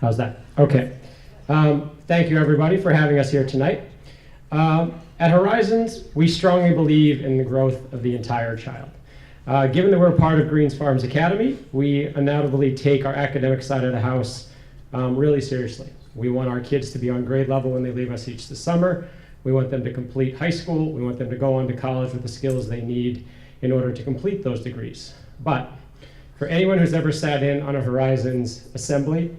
How's that? Okay. Thank you, everybody, for having us here tonight. At Horizons, we strongly believe in the growth of the entire child. Given that we're part of Greens Farms Academy, we undoubtedly take our academic side of the house really seriously. We want our kids to be on grade level when they leave us each this summer. We want them to complete high school. We want them to go on to college with the skills they need in order to complete those degrees. But for anyone who's ever sat in on a Horizons assembly,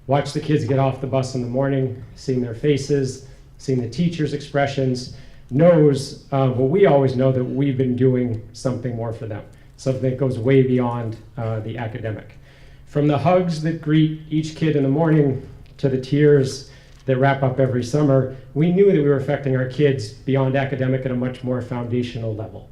watched the kids get off the bus in the morning, seen their faces, seen the teachers' expressions, knows what we always know, that we've been doing something more for them, something that goes way beyond the academic. From the hugs that greet each kid in the morning to the tears that wrap up every summer, we knew that we were affecting our kids beyond academic at a much more foundational level.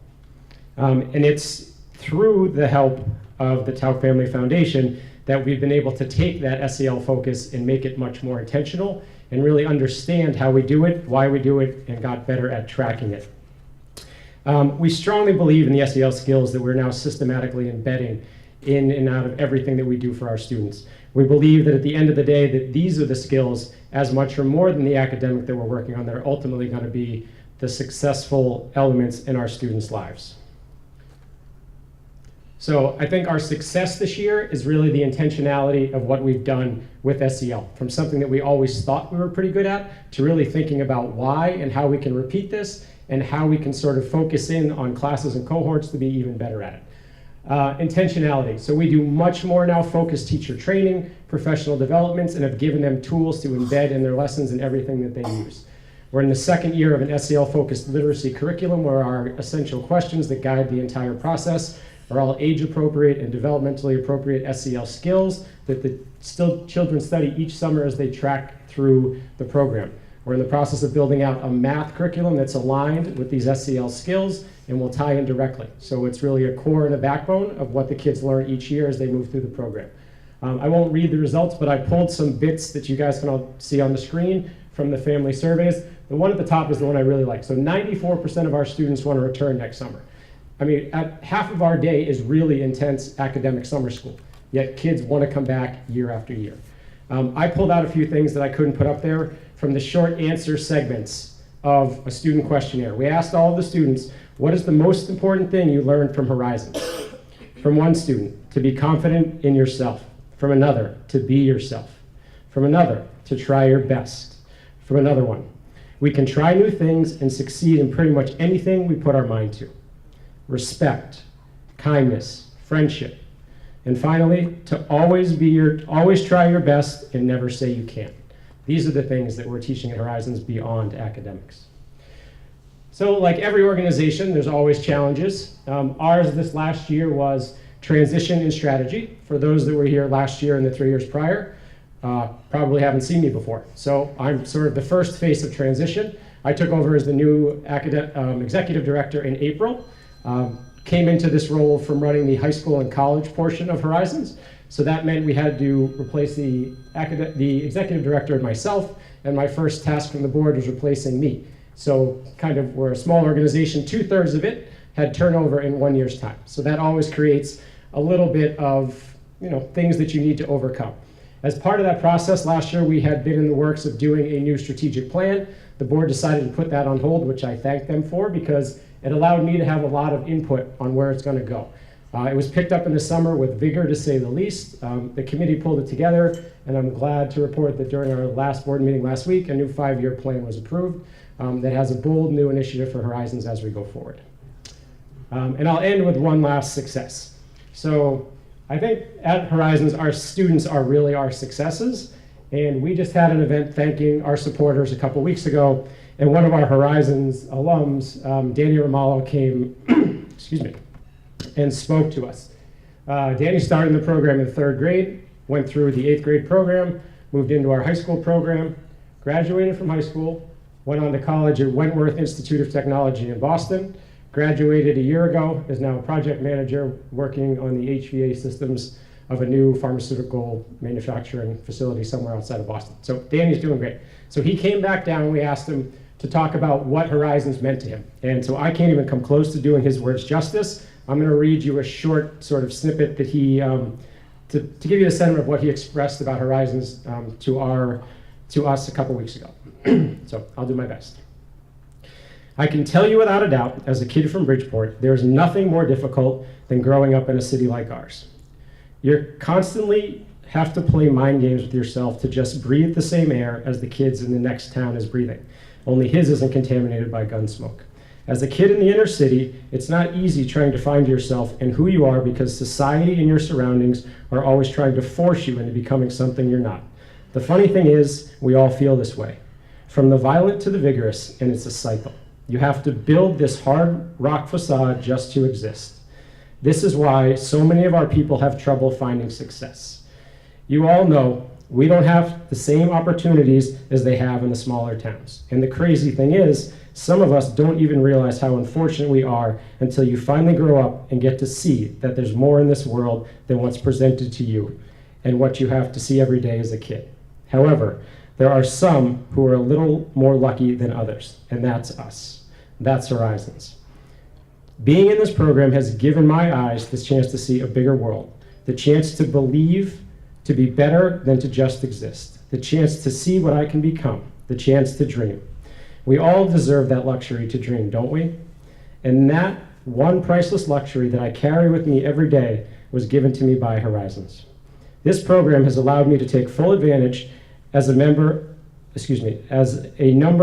And it's through the help of the Tauck Family Foundation that we've been able to take that SEL focus and make it much more intentional and really understand how we do it, why we do it, and got better at tracking it. We strongly believe in the SEL skills that we're now systematically embedding in and out of everything that we do for our students. We believe that at the end of the day that these are the skills, as much or more than the academic that we're working on, that are ultimately going to be the successful elements in our students' lives. So I think our success this year is really the intentionality of what we've done with SEL, from something that we always thought we were pretty good at, to really thinking about why and how we can repeat this, and how we can sort of focus in on classes and cohorts to be even better at it. Intentionality. So we do much more now focused teacher training, professional developments, and have given them tools to embed in their lessons and everything that they use. We're in the second year of an SEL-focused literacy curriculum where our essential questions that guide the entire process are all age-appropriate and developmentally appropriate SEL skills that the children study each summer as they track through the program. We're in the process of building out a math curriculum that's aligned with these SEL skills and will tie in directly. So it's really a core and a backbone of what the kids learn each year as they move through the program. I won't read the results, but I pulled some bits that you guys can all see on the screen from the family surveys. The one at the top is the one I really like. So 94% of our students want to return next summer. I mean, half of our day is really intense academic summer school, yet kids want to come back year after year. I pulled out a few things that I couldn't put up there from the short answer segments of a student questionnaire. We asked all of the students, what is the most important thing you learned from Horizons? From one student, to be confident in yourself. From another, to be yourself. From another, to try your best. From another one, we can try new things and succeed in pretty much anything we put our mind to. Respect, kindness, friendship. And finally, to always try your best and never say you can't. These are the things that we're teaching at Horizons beyond academics. So like every organization, there's always challenges. Ours this last year was transition and strategy. For those that were here last year and the 3 years prior, probably haven't seen me before. So I'm sort of the first face of transition. I took over as the new executive director in April. Came into this role from running the high school and college portion of Horizons. So that meant we had to replace the executive director and myself, and my first task from the board was replacing me. So kind of, we're a small organization, 2/3 of it had turnover in 1 year's time. So that always creates a little bit of, things that you need to overcome. As part of that process, last year we had been in the works of doing a new strategic plan. The board decided to put that on hold, which I thank them for, because it allowed me to have a lot of input on where it's going to go. It was picked up in the summer with vigor, to say the least. The committee pulled it together, and I'm glad to report that during our last board meeting last week, a new 5-year plan was approved that has a bold new initiative for Horizons as we go forward. And I'll end with one last success. So I think at Horizons, our students are really our successes, and we just had an event thanking our supporters a couple weeks ago, and one of our Horizons alums, Danny Ramallo, came excuse me, and spoke to us. Danny started in the program in 3rd grade, went through the 8th grade program, moved into our high school program, graduated from high school, went on to college at Wentworth Institute of Technology in Boston, graduated a year ago, is now a project manager working on the HVA systems of a new pharmaceutical manufacturing facility somewhere outside of Boston. So Danny's doing great. So he came back down, we asked him to talk about what Horizons meant to him. And so I can't even come close to doing his words justice. I'm gonna read you a short sort of snippet that he to give you a sentiment of what he expressed about Horizons to us a couple weeks ago. So I'll do my best. I can tell you without a doubt, as a kid from Bridgeport, there's nothing more difficult than growing up in a city like ours. You constantly have to play mind games with yourself to just breathe the same air as the kids in the next town is breathing. Only his isn't contaminated by gun smoke. As a kid in the inner city, it's not easy trying to find yourself and who you are because society and your surroundings are always trying to force you into becoming something you're not. The funny thing is, we all feel this way. From the violent to the vigorous, and it's a cycle. You have to build this hard rock facade just to exist. This is why so many of our people have trouble finding success. You all know we don't have the same opportunities as they have in the smaller towns. And the crazy thing is, some of us don't even realize how unfortunate we are until you finally grow up and get to see that there's more in this world than what's presented to you and what you have to see every day as a kid. However, there are some who are a little more lucky than others, and that's us. That's Horizons. Being in this program has given my eyes the chance to see a bigger world, the chance to believe, to be better than to just exist, the chance to see what I can become, the chance to dream. We all deserve that luxury to dream, don't we? And that one priceless luxury that I carry with me every day was given to me by Horizons. This program has allowed me to take full advantage as a number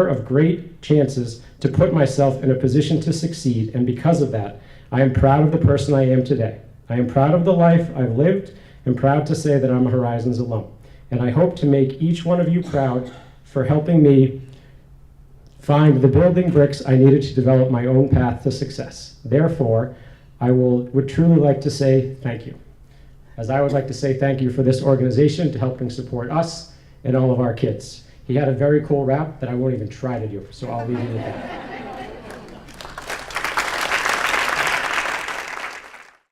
of great chances to put myself in a position to succeed, and because of that, I am proud of the person I am today. I am proud of the life I've lived, and proud to say that I'm a Horizons alum. And I hope to make each one of you proud for helping me find the building bricks I needed to develop my own path to success. Therefore, I would truly like to say thank you. As I would like to say thank you for this organization to helping support us and all of our kids. He had a very cool rap that I won't even try to do, so I'll leave you with that.